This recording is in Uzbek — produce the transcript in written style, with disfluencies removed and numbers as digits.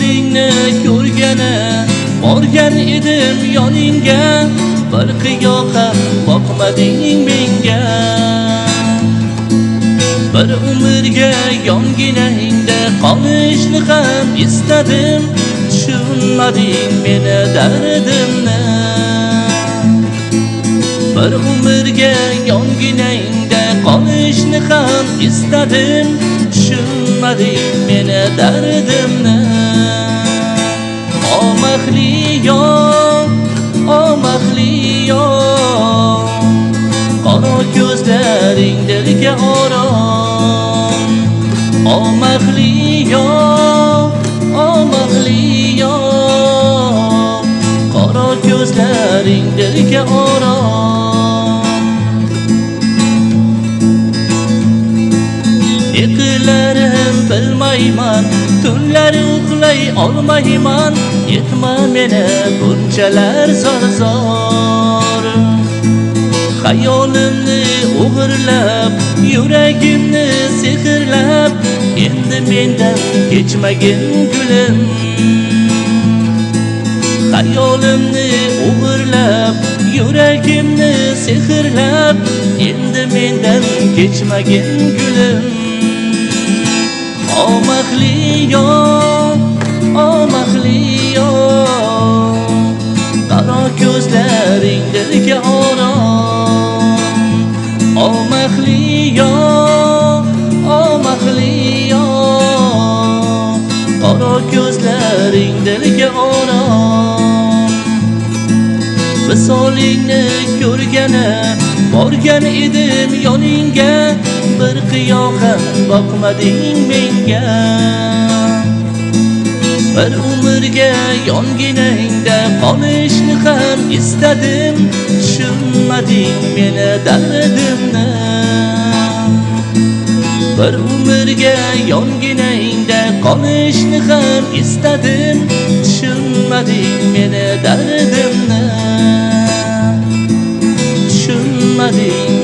Visolingni ko'rgani borgan edim yoningga, bir qiyoqa boqmading menga. Bir umrga yonginangda qolishni ham istadim, tushunmading meni dardimni. Bir umrga yonginangda qolishni ham istadim, tushunmading meni dardimni. Omaxli yor, omaxli yor, qora ko'zlaring dilga orom. Omaxli yor, omaxli yor, qora ko'zlaring dilga orom. Yiqilarim bilmayman, tunlari uxlay olmayman, yetma meni bunchalar zor. Hayolimni o'g'irlab, yuragimni sehrlab, endi mendan kechmagin gulim. Hayolimni o'g'irlab, yuragimni sehrlab, endi mendan kechmagin gulim. Omaxli yor, omaxli yor, qaro ko'zlaring dilga orom. Omaxli yor, omaxli yor, qaro ko'zlaring dilga orom. Visolingni ko'rgani borgan edim yoningga, bir qiyoqa boqmading menga. Bir umrga yonginangda qolishni ham istadim, tushunmading meni dardimni. Bir umrga yonginangda qolishni ham istadim, tushunmading meni dardimni. Tushunmading